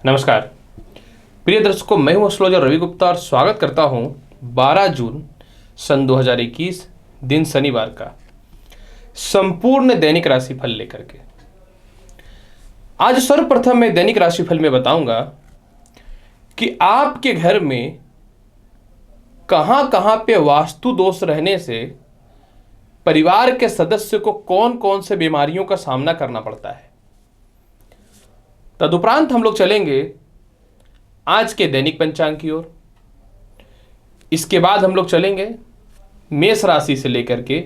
नमस्कार प्रिय दर्शकों, मैं हूं एस्ट्रोलॉजर रवि गुप्ता और स्वागत करता हूं 12 जून सन 2021 दिन शनिवार का संपूर्ण दैनिक राशिफल लेकर के। आज सर्वप्रथम मैं दैनिक राशिफल में बताऊंगा कि आपके घर में कहां कहां पे वास्तु दोष रहने से परिवार के सदस्य को कौन कौन से बीमारियों का सामना करना पड़ता है। तदुपरांत हम लोग चलेंगे आज के दैनिक पंचांग की ओर। इसके बाद हम लोग चलेंगे मेष राशि से लेकर के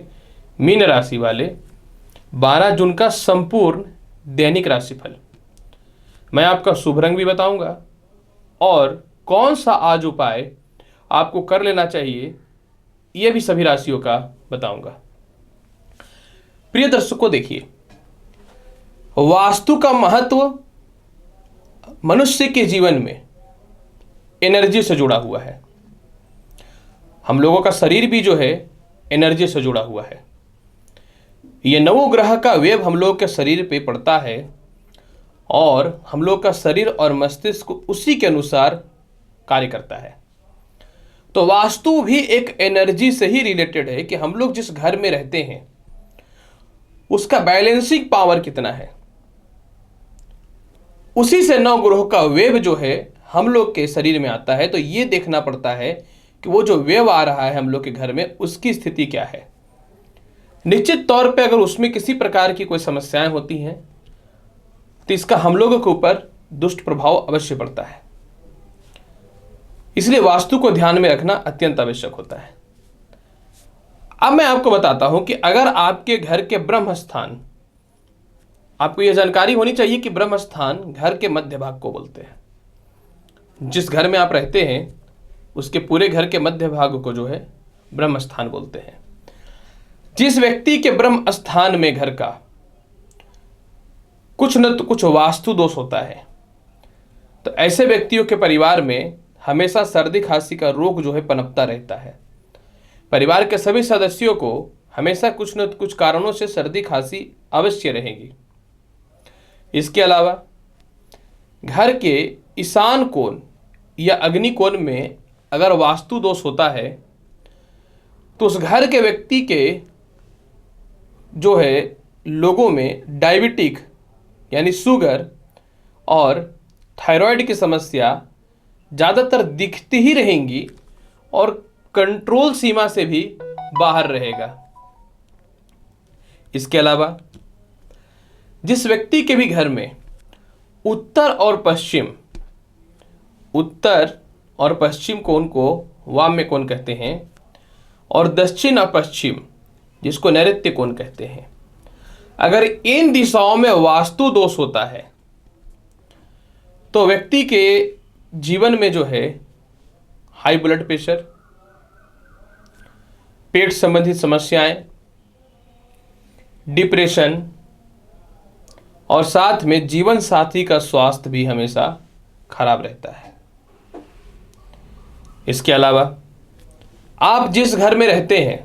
मीन राशि वाले 12 जून का संपूर्ण दैनिक राशिफल। मैं आपका शुभ रंग भी बताऊंगा और कौन सा आज उपाय आपको कर लेना चाहिए यह भी सभी राशियों का बताऊंगा। प्रिय दर्शकों, देखिए, वास्तु का महत्व मनुष्य के जीवन में एनर्जी से जुड़ा हुआ है। हम लोगों का शरीर भी जो है एनर्जी से जुड़ा हुआ है। ये नवग्रह का वेव हम लोग के शरीर पे पड़ता है और हम लोग का शरीर और मस्तिष्क उसी के अनुसार कार्य करता है। तो वास्तु भी एक एनर्जी से ही रिलेटेड है कि हम लोग जिस घर में रहते हैं उसका बैलेंसिंग पावर कितना है। उसी से नवग्रह का वेव जो है हम लोग के शरीर में आता है। तो ये देखना पड़ता है कि वो जो वेव आ रहा है हम लोग के घर में उसकी स्थिति क्या है। निश्चित तौर पे अगर उसमें किसी प्रकार की कोई समस्याएं होती हैं तो इसका हम लोगों के ऊपर दुष्ट प्रभाव अवश्य पड़ता है। इसलिए वास्तु को ध्यान में रखना अत्यंत आवश्यक होता है। अब मैं आपको बताता हूं कि अगर आपके घर के ब्रह्म स्थान, आपको यह जानकारी होनी चाहिए कि ब्रह्म स्थान घर के मध्य भाग को बोलते हैं। जिस घर में आप रहते हैं उसके पूरे घर के मध्य भाग को जो है ब्रह्म स्थान बोलते हैं। जिस व्यक्ति के ब्रह्म स्थान में घर का कुछ न तो कुछ वास्तु दोष होता है तो ऐसे व्यक्तियों के परिवार में हमेशा सर्दी खांसी का रोग जो है पनपता रहता है। परिवार के सभी सदस्यों को हमेशा कुछ न कुछ कारणों से सर्दी खांसी अवश्य रहेगी। इसके अलावा घर के ईशान कोण या अग्नि कोण में अगर वास्तु दोष होता है तो उस घर के व्यक्ति के जो है लोगों में डायबिटिक यानी शुगर और थायराइड की समस्या ज़्यादातर दिखती ही रहेंगी और कंट्रोल सीमा से भी बाहर रहेगा। इसके अलावा जिस व्यक्ति के भी घर में उत्तर और पश्चिम कोण को वाम्य कोण कहते हैं और दक्षिण और पश्चिम जिसको नैऋत्य कोण कहते हैं, अगर इन दिशाओं में वास्तु दोष होता है तो व्यक्ति के जीवन में जो है हाई ब्लड प्रेशर, पेट संबंधित समस्याएं, डिप्रेशन और साथ में जीवन साथी का स्वास्थ्य भी हमेशा खराब रहता है। इसके अलावा आप जिस घर में रहते हैं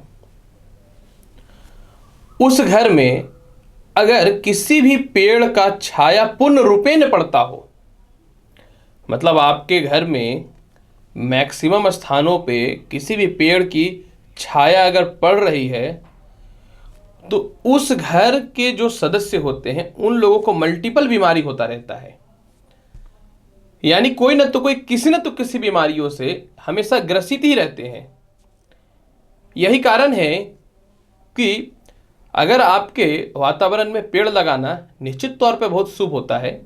उस घर में अगर किसी भी पेड़ का छाया पूर्ण रूपेण पड़ता हो, मतलब आपके घर में मैक्सिमम स्थानों पे किसी भी पेड़ की छाया अगर पड़ रही है तो उस घर के जो सदस्य होते हैं उन लोगों को मल्टीपल बीमारी होता रहता है। यानी कोई न तो कोई किसी न तो किसी बीमारियों से हमेशा ग्रसित ही रहते हैं। यही कारण है कि अगर आपके वातावरण में पेड़ लगाना निश्चित तौर पे बहुत शुभ होता है,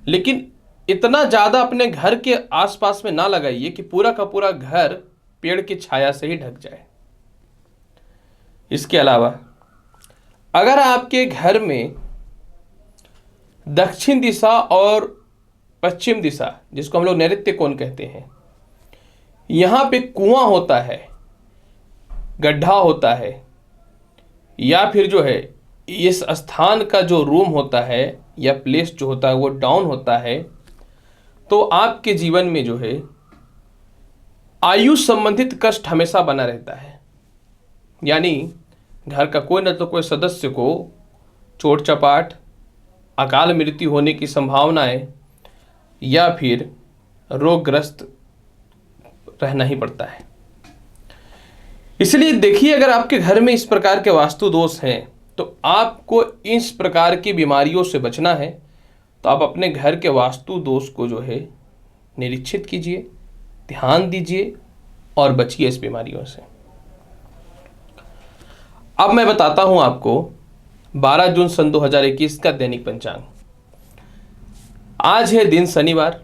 लेकिन इतना ज़्यादा अपने घर के आसपास में ना लगाइए कि पूरा का पूरा घर पेड़ की छाया से ही ढक जाए। इसके अलावा अगर आपके घर में दक्षिण दिशा और पश्चिम दिशा जिसको हम लोग नैऋत्य कोण कहते हैं, यहाँ पे कुआं होता है, गड्ढा होता है या फिर जो है इस स्थान का जो रूम होता है या प्लेस जो होता है वो डाउन होता है, तो आपके जीवन में जो है आयु संबंधित कष्ट हमेशा बना रहता है। यानी घर का कोई न तो कोई सदस्य को चोट चपाट, अकाल मृत्यु होने की संभावनाएं या फिर रोगग्रस्त रहना ही पड़ता है। इसलिए देखिए, अगर आपके घर में इस प्रकार के वास्तु दोष हैं तो आपको इस प्रकार की बीमारियों से बचना है, तो आप अपने घर के वास्तु दोष को जो है निरीक्षित कीजिए, ध्यान दीजिए और बचिए इस बीमारियों से। अब मैं बताता हूं आपको 12 जून सन 2021 का दैनिक पंचांग। आज है दिन शनिवार,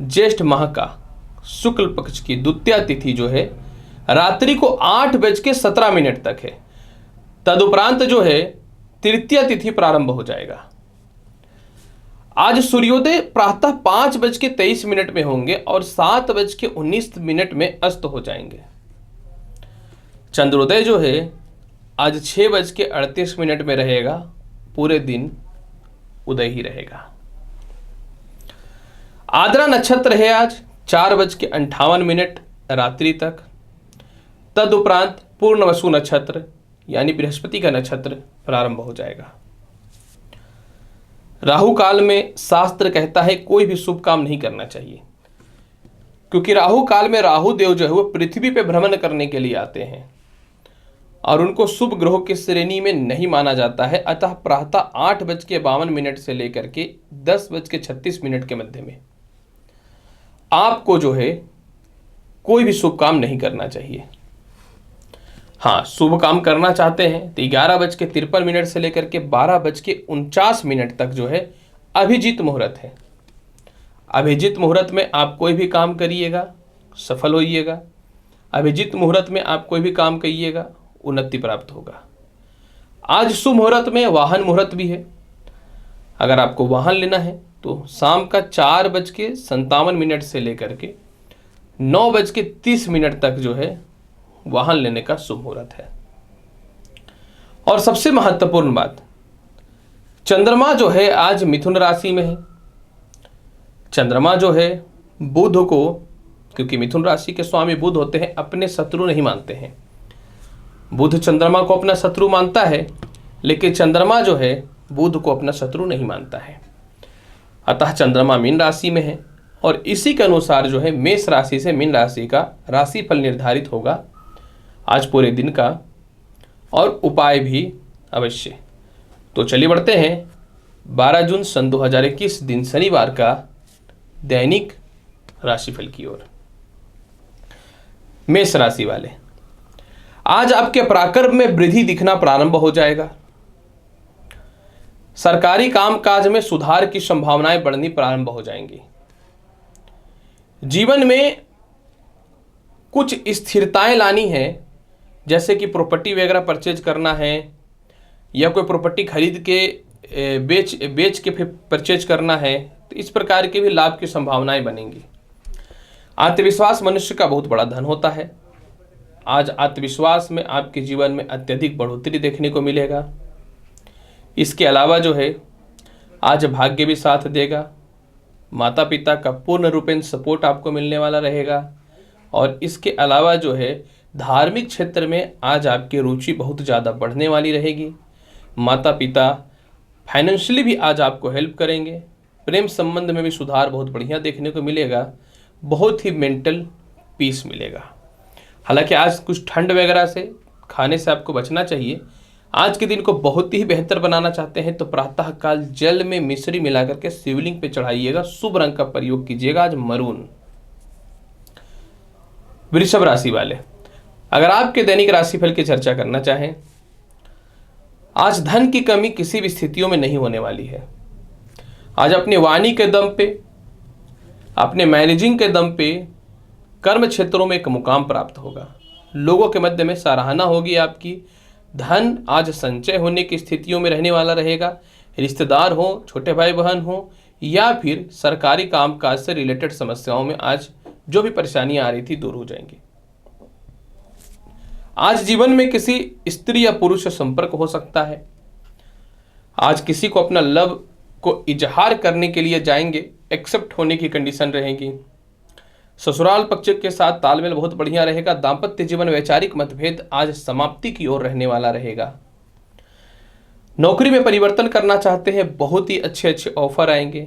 ज्येष्ठ माह का शुक्ल पक्ष की द्वितीया तिथि जो है रात्रि को 8:17 तक है। तदुपरांत जो है तृतीया तिथि प्रारंभ हो जाएगा। आज सूर्योदय प्रातः 5:23 में होंगे और 7:19 में अस्त हो जाएंगे। चंद्रोदय जो है आज 6:38 में रहेगा। पूरे दिन उदय ही रहेगा। आद्रा नक्षत्र है आज 4:58 रात्रि तक। तदुपरांत पूर्णवसु नक्षत्र यानी बृहस्पति का नक्षत्र प्रारंभ हो जाएगा। राहु काल में शास्त्र कहता है कोई भी शुभ काम नहीं करना चाहिए, क्योंकि राहु काल में राहु देव जो है वो पृथ्वी पे भ्रमण करने के लिए आते हैं और उनको शुभ ग्रहों की श्रेणी में नहीं माना जाता है। अतः प्रातः 8:52 से लेकर के 10:36 के मध्य में आपको जो है कोई भी शुभ काम नहीं करना चाहिए। हाँ, शुभ काम करना चाहते हैं तो 11:53 से लेकर के 12:49 तक जो है अभिजीत मुहूर्त है। अभिजीत मुहूर्त में आप कोई भी काम करिएगा सफल होइएगा। अभिजीत मुहूर्त में आप कोई भी काम करिएगा उन्नति प्राप्त होगा। आज शुभ मुहूर्त में वाहन मुहूर्त भी है। अगर आपको वाहन लेना है तो शाम का 4:57 से लेकर के 9:30 तक जो है वाहन लेने का शुभ मुहूर्त है। और सबसे महत्वपूर्ण बात, चंद्रमा जो है आज मिथुन राशि में है। चंद्रमा जो है बुध को, क्योंकि मिथुन राशि के स्वामी बुध होते हैं, अपने शत्रु नहीं मानते हैं। बुध चंद्रमा को अपना शत्रु मानता है, लेकिन चंद्रमा जो है बुध को अपना शत्रु नहीं मानता है। अतः चंद्रमा मीन राशि में है और इसी के अनुसार जो है मेष राशि से मीन राशि का राशिफल निर्धारित होगा आज पूरे दिन का, और उपाय भी अवश्य। तो चलिए बढ़ते हैं 12 जून सन 2021 दिन शनिवार का दैनिक राशिफल की ओर। मेष राशि वाले, आज आपके पराक्रम में वृद्धि दिखना प्रारंभ हो जाएगा। सरकारी कामकाज में सुधार की संभावनाएं बढ़नी प्रारंभ हो जाएंगी। जीवन में कुछ स्थिरताएं लानी है, जैसे कि प्रॉपर्टी वगैरह परचेज करना है या कोई प्रॉपर्टी खरीद के बेच के फिर परचेज करना है, तो इस प्रकार के भी लाभ की संभावनाएं बनेंगी। आत्मविश्वास मनुष्य का बहुत बड़ा धन होता है। आज आत्मविश्वास में आपके जीवन में अत्यधिक बढ़ोतरी देखने को मिलेगा। इसके अलावा जो है आज भाग्य भी साथ देगा। माता पिता का पूर्ण रूपेण सपोर्ट आपको मिलने वाला रहेगा। और इसके अलावा जो है धार्मिक क्षेत्र में आज आपकी रुचि बहुत ज़्यादा बढ़ने वाली रहेगी। माता पिता फाइनेंशियली भी आज आपको हेल्प करेंगे। प्रेम संबंध में भी सुधार बहुत बढ़िया देखने को मिलेगा। बहुत ही मेंटल पीस मिलेगा। हालांकि आज कुछ ठंड वगैरह से खाने से आपको बचना चाहिए। आज के दिन को बहुत ही बेहतर बनाना चाहते हैं तो प्रातःकाल जल में मिश्री मिलाकर के शिवलिंग पे चढ़ाइएगा। शुभ रंग का प्रयोग कीजिएगा आज मरून। वृषभ राशि वाले, अगर आपके दैनिक राशिफल की चर्चा करना चाहें, आज धन की कमी किसी भी स्थितियों में नहीं होने वाली है। आज अपनी वाणी के दम पे, अपने मैनेजिंग के दम पे कर्म क्षेत्रों में एक मुकाम प्राप्त होगा। लोगों के मध्य में सराहना होगी आपकी। धन आज संचय होने की स्थितियों में रहने वाला रहेगा। रिश्तेदार हो, छोटे भाई बहन हो या फिर सरकारी कामकाज से रिलेटेड समस्याओं में आज जो भी परेशानियां आ रही थी दूर हो जाएंगी। आज जीवन में किसी स्त्री या पुरुष से संपर्क हो सकता है। आज किसी को अपना लव को इजहार करने के लिए जाएंगे, एक्सेप्ट होने की कंडीशन रहेगी। ससुराल पक्ष के साथ तालमेल बहुत बढ़िया रहेगा। दांपत्य जीवन वैचारिक मतभेद आज समाप्ति की ओर रहने वाला रहेगा। नौकरी में परिवर्तन करना चाहते हैं, बहुत ही अच्छे अच्छे ऑफर आएंगे।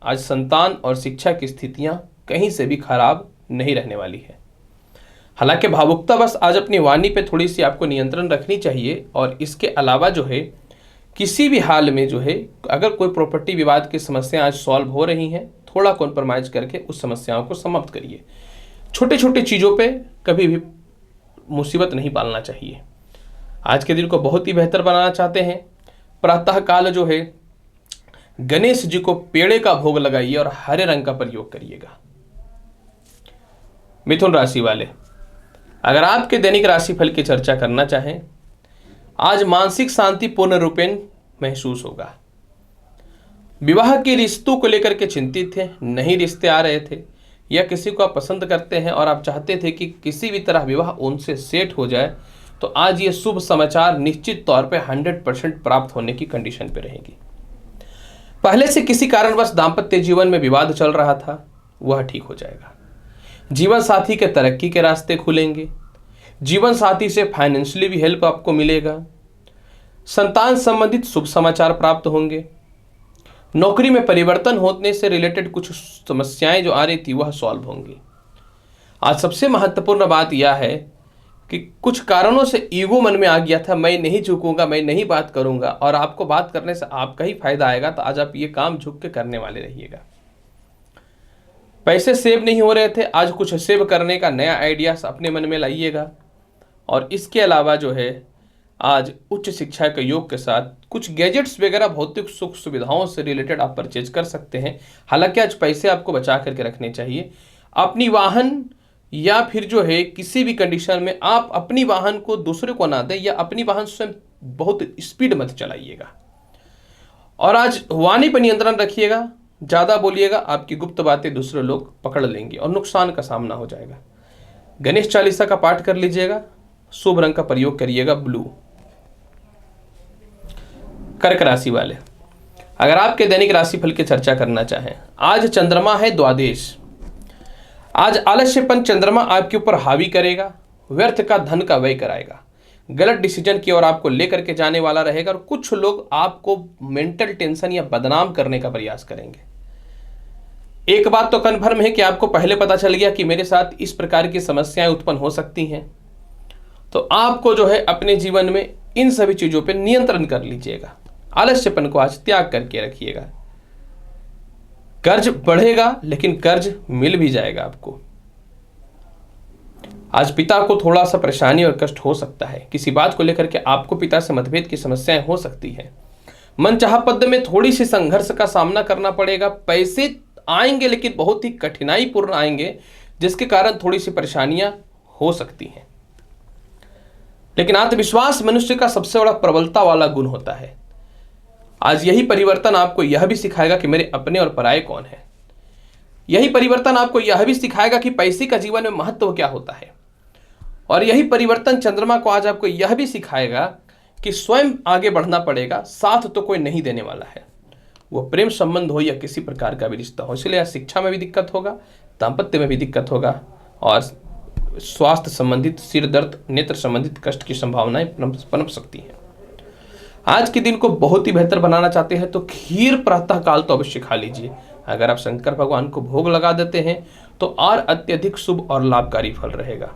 आज संतान और शिक्षा की स्थितियां कहीं से भी खराब नहीं रहने वाली है। हालांकि भावुकता बस आज अपनी वाणी पे थोड़ी सी आपको नियंत्रण रखनी चाहिए, और इसके अलावा जो है किसी भी हाल में जो है अगर कोई प्रॉपर्टी विवाद की समस्या आज सॉल्व हो रही हैं, थोड़ा कॉम्प्रोमाइज करके उस समस्याओं को समाप्त करिए। छोटे छोटे चीज़ों पे कभी भी मुसीबत नहीं पालना चाहिए। आज के दिन को बहुत ही बेहतर बनाना चाहते हैं, प्रातः काल जो है गणेश जी को पेड़े का भोग लगाइए और हरे रंग का प्रयोग करिएगा। मिथुन राशि वाले, अगर आपके दैनिक राशिफल की चर्चा करना चाहें, आज मानसिक शांति पूर्ण रूपेण महसूस होगा। विवाह के रिश्तों को लेकर के चिंतित थे, नहीं रिश्ते आ रहे थे, या किसी को आप पसंद करते हैं और आप चाहते थे कि किसी भी तरह विवाह उनसे सेट हो जाए, तो आज ये शुभ समाचार निश्चित तौर पे 100% प्राप्त होने की कंडीशन पे रहेगी। पहले से किसी कारणवश दाम्पत्य जीवन में विवाद चल रहा था, वह ठीक हो जाएगा। जीवन साथी के तरक्की के रास्ते खुलेंगे। जीवन साथी से फाइनेंशियली भी हेल्प आपको मिलेगा। संतान संबंधित शुभ समाचार प्राप्त होंगे। नौकरी में परिवर्तन होने से रिलेटेड कुछ समस्याएं जो आ रही थी वह सॉल्व होंगी। आज सबसे महत्वपूर्ण बात यह है कि कुछ कारणों से ईगो मन में आ गया था, मैं नहीं झुकूंगा, मैं नहीं बात करूंगा, और आपको बात करने से आपका ही फायदा आएगा, तो आज आप ये काम झुक के करने वाले रहिएगा। पैसे सेव नहीं हो रहे थे, आज कुछ सेव करने का नया आइडिया अपने मन में लाइएगा। और इसके अलावा जो है आज उच्च शिक्षा के योग के साथ कुछ गैजेट्स वगैरह भौतिक सुख सुविधाओं से रिलेटेड आप परचेज कर सकते हैं। हालांकि आज पैसे आपको बचा करके रखने चाहिए। अपनी वाहन या फिर जो है किसी भी कंडीशन में आप अपनी वाहन को दूसरे को ना दें, या अपनी वाहन स्वयं बहुत स्पीड मत चलाइएगा। और आज वाणी पर नियंत्रण रखिएगा, ज़्यादा बोलिएगा, आपकी गुप्त बातें दूसरे लोग पकड़ लेंगे और नुकसान का सामना हो जाएगा। गणेश चालीसा का पाठ कर लीजिएगा। शुभ रंग का प्रयोग करिएगा ब्लू। कर्क राशि वाले, अगर आपके दैनिक राशिफल की चर्चा करना चाहें, आज चंद्रमा है द्वादश। आज आलस्यपन चंद्रमा आपके ऊपर हावी करेगा, व्यर्थ का धन का व्यय कराएगा, गलत डिसीजन की ओर आपको लेकर के जाने वाला रहेगा, और कुछ लोग आपको मेंटल टेंशन या बदनाम करने का प्रयास करेंगे। एक बात तो कन्फर्म है कि आपको पहले पता चल गया कि मेरे साथ इस प्रकार की समस्याएं उत्पन्न हो सकती हैं, तो आपको जो है अपने जीवन में इन सभी चीजों पर नियंत्रण कर लीजिएगा। आलस्यपन को आज त्याग करके रखिएगा। कर्ज बढ़ेगा, लेकिन कर्ज मिल भी जाएगा आपको। आज पिता को थोड़ा सा परेशानी और कष्ट हो सकता है, किसी बात को लेकर के आपको पिता से मतभेद की समस्याएं हो सकती है। मनचाहा पद में थोड़ी सी संघर्ष का सामना करना पड़ेगा। पैसे आएंगे, लेकिन बहुत ही कठिनाई पूर्ण आएंगे, जिसके कारण थोड़ी सी परेशानियां हो सकती हैं। लेकिन आत्मविश्वास मनुष्य का सबसे बड़ा प्रबलता वाला गुण होता है। आज यही परिवर्तन आपको यह भी सिखाएगा कि मेरे अपने और पराये कौन है। यही परिवर्तन आपको यह भी सिखाएगा कि पैसे का जीवन में महत्व क्या होता है। और यही परिवर्तन चंद्रमा को आज आपको यह भी सिखाएगा कि स्वयं आगे बढ़ना पड़ेगा, साथ तो कोई नहीं देने वाला है। वो प्रेम संबंध हो या किसी प्रकार का भी रिश्ता हो। इसलिए आज शिक्षा में भी दिक्कत होगा, दाम्पत्य में भी दिक्कत होगा, और स्वास्थ्य संबंधित, सिर दर्द, नेत्र संबंधित कष्ट की संभावनाएं पनप सकती हैं। आज के दिन को बहुत ही बेहतर बनाना चाहते हैं तो खीर प्रातः काल तो अवश्य खा लीजिए। अगर आप शंकर भगवान को भोग लगा देते हैं तो और अत्यधिक शुभ और लाभकारी फल रहेगा।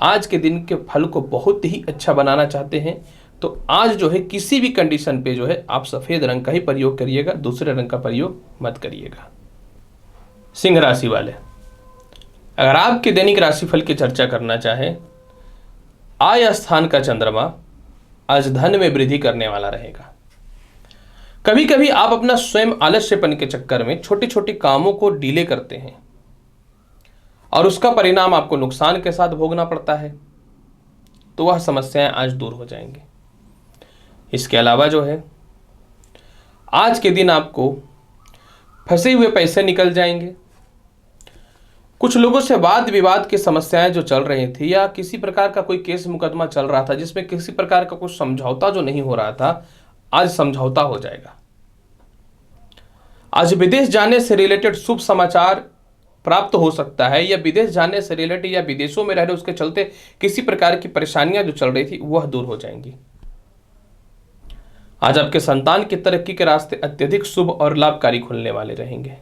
आज के दिन के फल को बहुत ही अच्छा बनाना चाहते हैं तो आज जो है किसी भी कंडीशन पे जो है आप सफ़ेद रंग का ही प्रयोग करिएगा, दूसरे रंग का प्रयोग मत करिएगा। सिंह राशि वाले, अगर आपके दैनिक राशिफल की चर्चा करना चाहें, आय स्थान का चंद्रमा आज धन में वृद्धि करने वाला रहेगा। कभी कभी आप अपना स्वयं आलस्यपन के चक्कर में छोटे छोटे कामों को डिले करते हैं और उसका परिणाम आपको नुकसान के साथ भोगना पड़ता है, तो वह समस्याएं आज दूर हो जाएंगी। इसके अलावा जो है आज के दिन आपको फंसे हुए पैसे निकल जाएंगे। कुछ लोगों से वाद विवाद की समस्याएं जो चल रही थी, या किसी प्रकार का कोई केस मुकदमा चल रहा था जिसमें किसी प्रकार का कुछ समझौता जो नहीं हो रहा था, आज समझौता हो जाएगा। आज विदेश जाने से रिलेटेड शुभ समाचार प्राप्त हो सकता है, या विदेश जाने से रिलेटेड या विदेशों में रह रहे उसके चलते किसी प्रकार की परेशानियां जो चल रही थी वह दूर हो जाएंगी। आज आपके संतान की तरक्की के रास्ते अत्यधिक शुभ और लाभकारी खुलने वाले रहेंगे।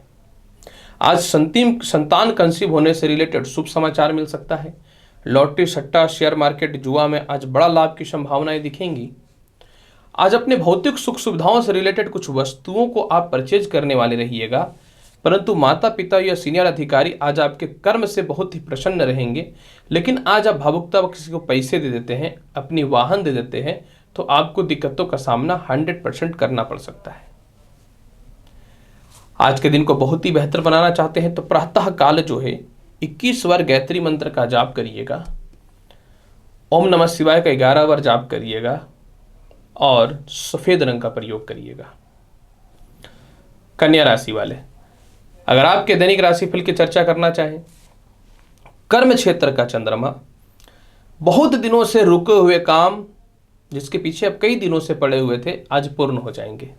आज संतान कंसीव होने से रिलेटेड शुभ समाचार मिल सकता है। लॉटरी, सट्टा, शेयर मार्केट, जुआ में आज बड़ा लाभ की संभावनाएं दिखेंगी। आज अपने भौतिक सुख सुविधाओं से रिलेटेड कुछ वस्तुओं को आप परचेज करने वाले रहिएगा, परंतु माता पिता या सीनियर अधिकारी आज आपके कर्म से बहुत ही प्रसन्न रहेंगे। लेकिन आज आप भावुकता किसी को पैसे दे देते हैं, अपनी वाहन दे देते हैं, तो आपको दिक्कतों का सामना 100% करना पड़ सकता है। आज के दिन को बहुत ही बेहतर बनाना चाहते हैं तो प्रातः काल जो है 21 बार गायत्री मंत्र का जाप करिएगा, ओम नमः शिवाय का 11 बार जाप करिएगा और सफेद रंग का प्रयोग करिएगा। कन्या राशि वाले, अगर आपके दैनिक राशिफल की चर्चा करना चाहें, कर्म क्षेत्र का चंद्रमा, बहुत दिनों से रुके हुए काम जिसके पीछे अब कई दिनों से पड़े हुए थे, आज पूर्ण हो जाएंगे।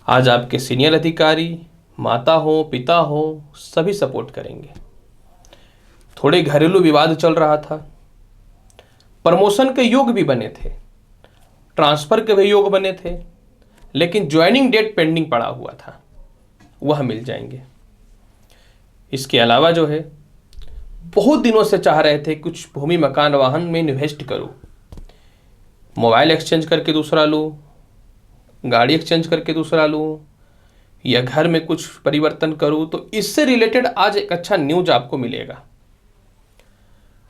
आज आपके सीनियर अधिकारी, माता हो, पिता हो, सभी सपोर्ट करेंगे। थोड़े घरेलू विवाद चल रहा था, प्रमोशन के योग भी बने थे, ट्रांसफर के भी योग बने थे, लेकिन ज्वाइनिंग डेट पेंडिंग पड़ा हुआ था, वह मिल जाएंगे। इसके अलावा जो है बहुत दिनों से चाह रहे थे कुछ भूमि, मकान, वाहन में इन्वेस्ट करूं, मोबाइल एक्सचेंज करके दूसरा लूं, गाड़ी एक्सचेंज करके दूसरा लूं, या घर में कुछ परिवर्तन करूं, तो इससे रिलेटेड आज एक अच्छा न्यूज आपको मिलेगा।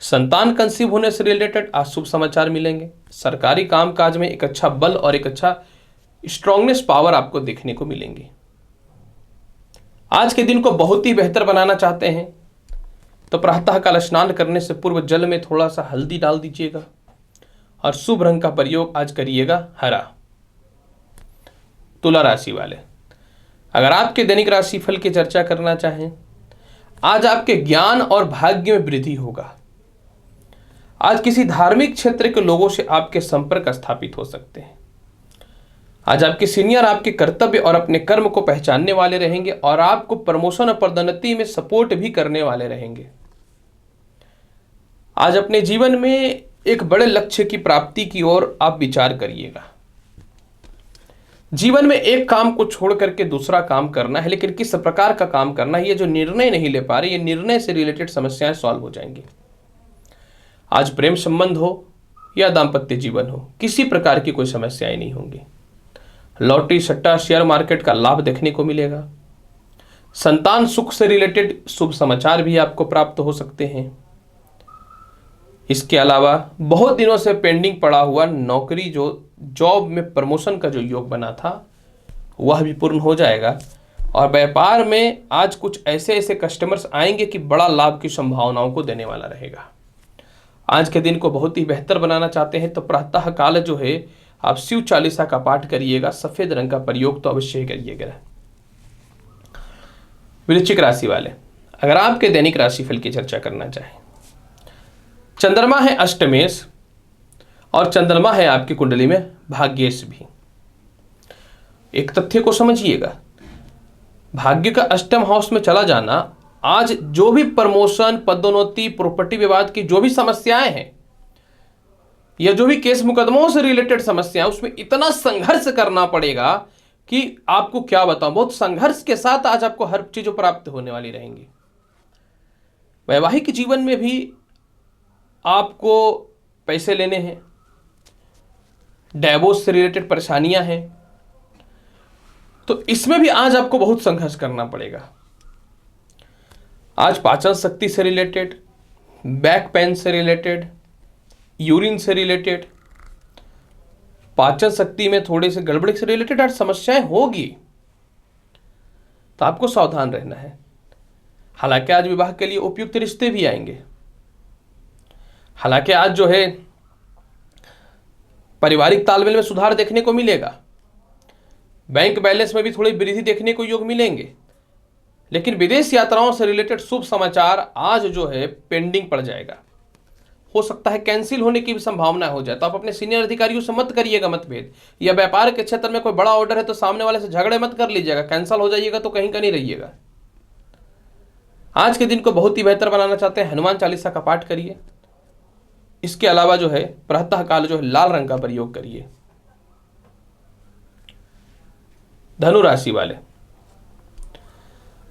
संतान कंसीव होने से रिलेटेड आज शुभ समाचार मिलेंगे। सरकारी कामकाज में एक अच्छा बल और एक अच्छा स्ट्रांगनेस, पावर आपको देखने को मिलेंगी। आज के दिन को बहुत ही बेहतर बनाना चाहते हैं तो प्रातःकाल स्नान करने से पूर्व जल में थोड़ा सा हल्दी डाल दीजिएगा और शुभ रंग का प्रयोग आज करिएगा हरा। तुला राशि वाले, अगर आपके दैनिक राशिफल की चर्चा करना चाहें, आज आपके ज्ञान और भाग्य में वृद्धि होगा। आज किसी धार्मिक क्षेत्र के लोगों से आपके संपर्क स्थापित हो सकते हैं। आज आपके सीनियर आपके कर्तव्य और अपने कर्म को पहचानने वाले रहेंगे और आपको प्रमोशन और पदोन्नति में सपोर्ट भी करने वाले रहेंगे। आज अपने जीवन में एक बड़े लक्ष्य की प्राप्ति की ओर आप विचार करिएगा। जीवन में एक काम को छोड़ करके दूसरा काम करना है, लेकिन किस प्रकार का काम करना है, ये जो निर्णय नहीं ले पा रहे, ये निर्णय से रिलेटेड समस्याएं सॉल्व हो जाएंगी। आज प्रेम संबंध हो या दाम्पत्य जीवन हो, किसी प्रकार की कोई समस्याएं नहीं होंगी। लॉटरी, सट्टा, शेयर मार्केट का लाभ देखने को मिलेगा। संतान सुख से रिलेटेड शुभ समाचार भी आपको प्राप्त हो सकते हैं। इसके अलावा बहुत दिनों से पेंडिंग पड़ा हुआ नौकरी, जो जॉब में प्रमोशन का जो योग बना था, वह भी पूर्ण हो जाएगा। और व्यापार में आज कुछ ऐसे ऐसे कस्टमर्स आएंगे कि बड़ा लाभ की संभावनाओं को देने वाला रहेगा। आज के दिन को बहुत ही बेहतर बनाना चाहते हैं तो प्रातः काल जो है आप शिव चालीसा का पाठ करिएगा, सफेद रंग का प्रयोग तो अवश्य ही करिएगा। वृश्चिक राशि वाले, अगर आपके दैनिक राशिफल की चर्चा करना चाहें, चंद्रमा है अष्टमेश और चंद्रमा है आपकी कुंडली में भाग्येश भी। एक तथ्य को समझिएगा, भाग्य का अष्टम हाउस में चला जाना आज जो भी प्रमोशन, पदोन्नति, प्रॉपर्टी विवाद की जो भी समस्याएं हैं या जो भी केस मुकदमों से रिलेटेड समस्याएं, उसमें इतना संघर्ष करना पड़ेगा कि आपको क्या बताऊं। बहुत संघर्ष के साथ आज आपको हर चीजों प्राप्त होने वाली रहेंगी। वैवाहिक जीवन में भी आपको पैसे लेने हैं, डाइवोर्स से रिलेटेड परेशानियां हैं, तो इसमें भी आज आपको बहुत संघर्ष करना पड़ेगा। आज पाचन शक्ति से रिलेटेड, बैक पेन से रिलेटेड, यूरिन से रिलेटेड, पाचन शक्ति में थोड़े से गड़बड़ी से रिलेटेड आज समस्याएं होगी, तो आपको सावधान रहना है। हालांकि आज विवाह के लिए उपयुक्त रिश्ते भी आएंगे। हालांकि आज जो है पारिवारिक तालमेल में सुधार देखने को मिलेगा। बैंक बैलेंस में भी थोड़ी वृद्धि देखने को योग मिलेंगे। लेकिन विदेश यात्राओं से रिलेटेड शुभ समाचार आज जो है पेंडिंग पड़ जाएगा। हो सकता है कैंसिल होने की भी संभावना हो जाए, तो आप अपने सीनियर अधिकारियों से मत करिएगा मतभेद। या व्यापार के क्षेत्र में कोई बड़ा ऑर्डर है तो सामने वाले से झगड़े मत कर लीजिएगा, कैंसिल हो जाइएगा तो कहीं का नहीं रहिएगा। आज के दिन को बहुत ही बेहतर बनाना चाहते हैं, हनुमान चालीसा का पाठ करिए। इसके अलावा जो है प्रातः काल जो है लाल रंग का प्रयोग करिए। धनु राशि वाले,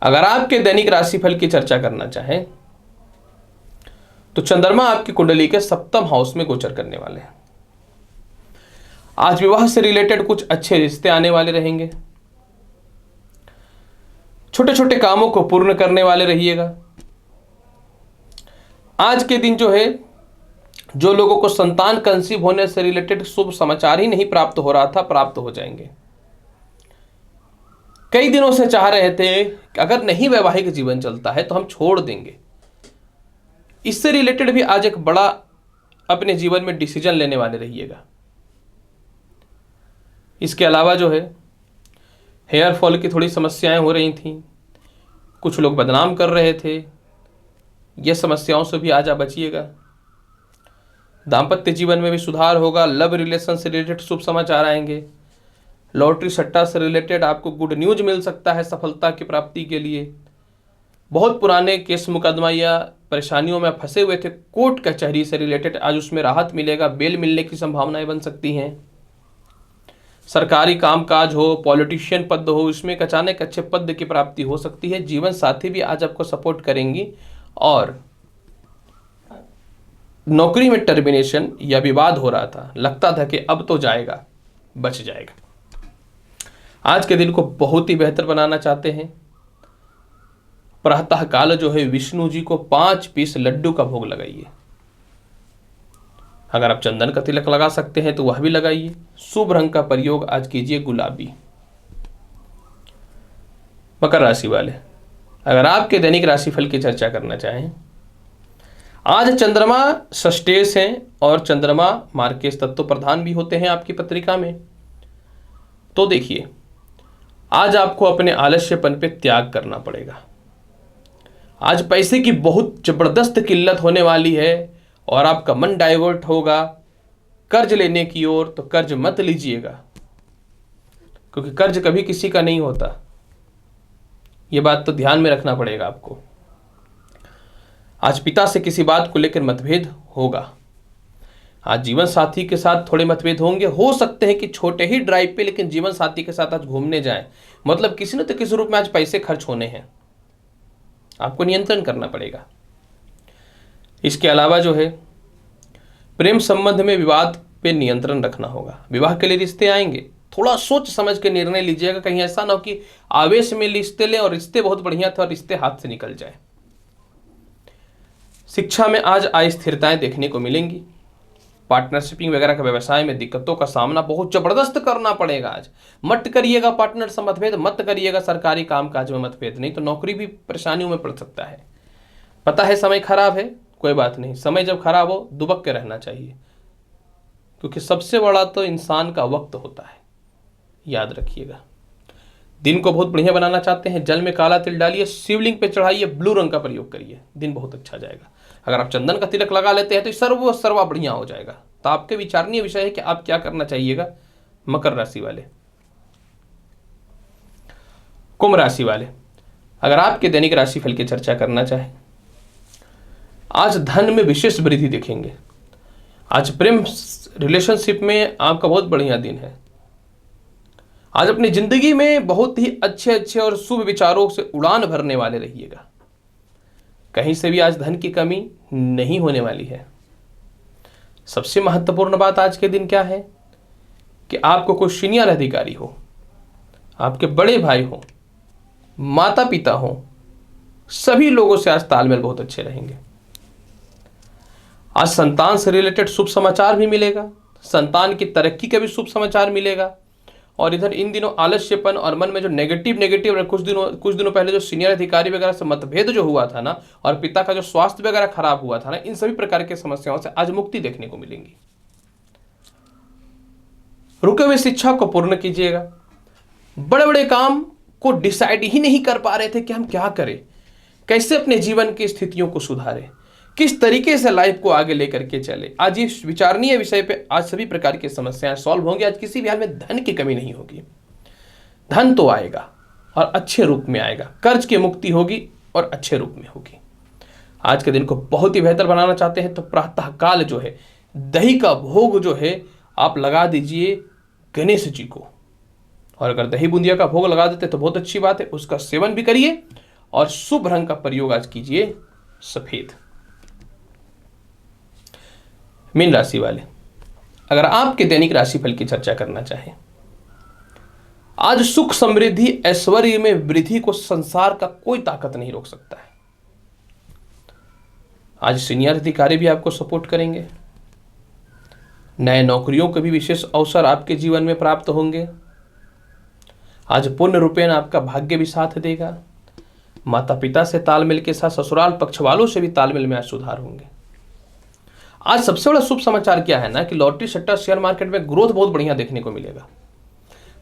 अगर आपके दैनिक राशिफल की चर्चा करना चाहें तो चंद्रमा आपकी कुंडली के सप्तम हाउस में गोचर करने वाले हैं। आज विवाह से रिलेटेड कुछ अच्छे रिश्ते आने वाले रहेंगे। छोटे छोटे कामों को पूर्ण करने वाले रहिएगा। आज के दिन जो है, जो लोगों को संतान कंसीव होने से रिलेटेड शुभ समाचार ही नहीं प्राप्त हो रहा था, प्राप्त हो जाएंगे। कई दिनों से चाह रहे थे कि अगर नहीं वैवाहिक जीवन चलता है तो हम छोड़ देंगे, इससे रिलेटेड भी आज एक बड़ा अपने जीवन में डिसीजन लेने वाले रहिएगा। इसके अलावा जो है, हेयर फॉल की थोड़ी समस्याएं हो रही थी, कुछ लोग बदनाम कर रहे थे, ये समस्याओं से भी आज आप बचिएगा। दाम्पत्य जीवन में भी सुधार होगा। लव रिलेशन से रिलेटेड शुभ समाचार आएंगे। लॉटरी सट्टा से रिलेटेड आपको गुड न्यूज मिल सकता है सफलता की प्राप्ति के लिए। बहुत पुराने केस मुकदमा या परेशानियों में फंसे हुए थे, कोर्ट कचहरी से रिलेटेड आज उसमें राहत मिलेगा। बेल मिलने की संभावनाएं बन सकती हैं। सरकारी कामकाज हो, पॉलिटिशियन पद हो, इसमें एक अचानक अच्छे पद की प्राप्ति हो सकती है। जीवन साथी भी आज आपको सपोर्ट करेंगी और नौकरी में टर्मिनेशन या विवाद हो रहा था, लगता था कि अब तो जाएगा, बच जाएगा। आज के दिन को बहुत ही बेहतर बनाना चाहते हैं, प्रातः काल जो है विष्णु जी को 5 पीस लड्डू का भोग लगाइए। अगर आप चंदन का तिलक लगा सकते हैं तो वह भी लगाइए। शुभ रंग का प्रयोग आज कीजिए गुलाबी। मकर राशि वाले, अगर आपके दैनिक राशिफल की चर्चा करना चाहें, आज चंद्रमा षष्ठेश हैं और चंद्रमा मार्केश तत्व प्रधान भी होते हैं आपकी पत्रिका में। तो देखिए, आज आपको अपने आलस्यपन पे त्याग करना पड़ेगा। आज पैसे की बहुत जबरदस्त किल्लत होने वाली है और आपका मन डाइवर्ट होगा कर्ज लेने की ओर। तो कर्ज मत लीजिएगा, क्योंकि कर्ज कभी किसी का नहीं होता। यह बात तो ध्यान में रखना पड़ेगा आपको। आज पिता से किसी बात को लेकर मतभेद होगा। आज जीवन साथी के साथ थोड़े मतभेद होंगे, हो सकते हैं कि छोटे ही ड्राइव पे, लेकिन जीवन साथी के साथ आज घूमने जाएं। मतलब किसी न तो किसी रूप में आज पैसे खर्च होने हैं, आपको नियंत्रण करना पड़ेगा। इसके अलावा जो है, प्रेम संबंध में विवाद पे नियंत्रण रखना होगा। विवाह के लिए रिश्ते आएंगे, थोड़ा सोच समझ के निर्णय लीजिएगा। कहीं ऐसा ना हो कि आवेश में रिश्ते लें और रिश्ते बहुत बढ़िया थे और रिश्ते हाथ से निकल जाए। शिक्षा में आज अस्थिरताएं देखने को मिलेंगी। पार्टनरशिपिंग वगैरह का व्यवसाय में दिक्कतों का सामना बहुत जबरदस्त करना पड़ेगा। आज मत करिएगा पार्टनर से मतभेद, मत करिएगा सरकारी कामकाज में मतभेद, नहीं तो नौकरी भी परेशानियों में पड़ सकता है। पता है समय खराब है, कोई बात नहीं, समय जब खराब हो दुबक के रहना चाहिए, क्योंकि सबसे बड़ा तो इंसान का वक्त होता है, याद रखिएगा। दिन को बहुत बढ़िया बनाना चाहते हैं, जल में काला तिल डालिए, शिवलिंग पे चढ़ाइए, ब्लू रंग का प्रयोग करिए, दिन बहुत अच्छा जाएगा। अगर आप चंदन का तिलक लगा लेते हैं तो सर्वा बढ़िया हो जाएगा। तो आपके विचारणीय विषय है कि आप क्या करना चाहिएगा। मकर राशि वाले, कुंभ राशि वाले, अगर आपके दैनिक राशिफल की चर्चा करना चाहें, आज धन में विशेष वृद्धि देखेंगे। आज प्रेम रिलेशनशिप में आपका बहुत बढ़िया दिन है। आज अपनी जिंदगी में बहुत ही अच्छे अच्छे और शुभ विचारों से उड़ान भरने वाले रहिएगा। कहीं से भी आज धन की कमी नहीं होने वाली है। सबसे महत्वपूर्ण बात आज के दिन क्या है कि आपको कोई सीनियर अधिकारी हो, आपके बड़े भाई हो, माता पिता हो, सभी लोगों से आज तालमेल बहुत अच्छे रहेंगे। आज संतान से रिलेटेड शुभ समाचार भी मिलेगा, संतान की तरक्की का भी शुभ समाचार मिलेगा। और इधर इन दिनों आलस्यपन और मन में जो नेगेटिव कुछ दिनों पहले जो सीनियर अधिकारी वगैरह से मतभेद जो हुआ था ना, और पिता का जो स्वास्थ्य वगैरह खराब हुआ था ना, इन सभी प्रकार की समस्याओं से आज मुक्ति देखने को मिलेंगी। रुके हुए शिक्षा को पूर्ण कीजिएगा। बड़े बड़े काम को डिसाइड ही नहीं कर पा रहे थे कि हम क्या करें, कैसे अपने जीवन की स्थितियों को सुधारें, किस तरीके से लाइफ को आगे लेकर के चले। आज इस विचारणीय विषय पे आज सभी प्रकार की समस्याएं सॉल्व होंगी। आज किसी भी हाल में धन की कमी नहीं होगी। धन तो आएगा और अच्छे रूप में आएगा। कर्ज की मुक्ति होगी और अच्छे रूप में होगी। आज के दिन को बहुत ही बेहतर बनाना चाहते हैं तो प्रातः काल जो है दही का भोग जो है आप लगा दीजिए गणेश जी को। और अगर दही बूंदिया का भोग लगा देते तो बहुत अच्छी बात है, उसका सेवन भी करिए और शुभ रंग का प्रयोग आज कीजिए सफेद। मीन राशि वाले, अगर आपके दैनिक राशिफल की चर्चा करना चाहें, आज सुख समृद्धि ऐश्वर्य में वृद्धि को संसार का कोई ताकत नहीं रोक सकता है। आज सीनियर अधिकारी भी आपको सपोर्ट करेंगे। नए नौकरियों के भी विशेष अवसर आपके जीवन में प्राप्त होंगे। आज पूर्ण रूपेण आपका भाग्य भी साथ देगा। माता पिता से तालमेल के साथ ससुराल पक्ष वालों से भी तालमेल में आज सुधार होंगे। आज सबसे बड़ा शुभ समाचार क्या है ना कि लॉटरी सट्टा शेयर मार्केट में ग्रोथ बहुत बढ़िया देखने को मिलेगा।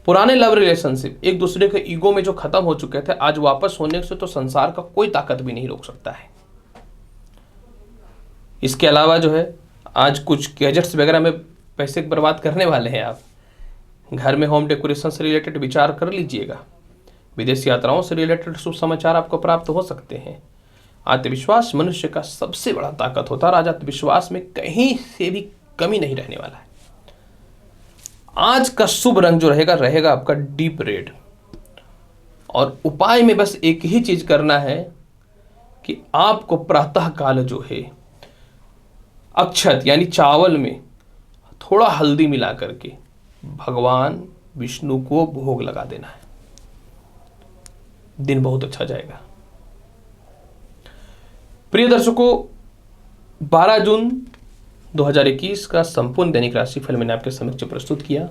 पुराने लव रिलेशनशिप, एक दूसरे के ईगो में जो खत्म हो चुके थे, आज वापस होने से तो संसार का कोई ताकत भी नहीं रोक सकता है। इसके अलावा जो है आज कुछ गैजेट्स वगैरह में पैसे बर्बाद करने वाले हैं आप। घर में होम डेकोरेशन से रिलेटेड विचार कर लीजिएगा। विदेश यात्राओं से रिलेटेड शुभ समाचार आपको प्राप्त हो सकते हैं। आत्मविश्वास मनुष्य का सबसे बड़ा ताकत होता है। आज आत्मविश्वास में कहीं से भी कमी नहीं रहने वाला है। आज का शुभ रंग जो रहेगा आपका डीप रेड। और उपाय में बस एक ही चीज करना है कि आपको प्रातः काल जो है अक्षत यानी चावल में थोड़ा हल्दी मिला करके भगवान विष्णु को भोग लगा देना है। दिन बहुत अच्छा जाएगा। प्रिय दर्शकों, 12 जून 2021 का संपूर्ण दैनिक राशिफल मैंने आपके समक्ष प्रस्तुत किया।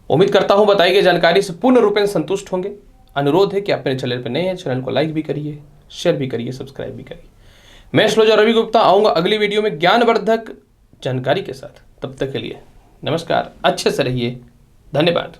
उम्मीद करता हूं बताई गई जानकारी से पूर्ण रूपेण संतुष्ट होंगे। अनुरोध है कि आप मेरे चैनल पर नए हैं, चैनल को लाइक भी करिए, शेयर भी करिए, सब्सक्राइब भी करिए। मैं एस्ट्रोलॉजर रवि गुप्ता आऊंगा अगली वीडियो में ज्ञानवर्धक जानकारी के साथ। तब तक के लिए नमस्कार, अच्छे से रहिए, धन्यवाद।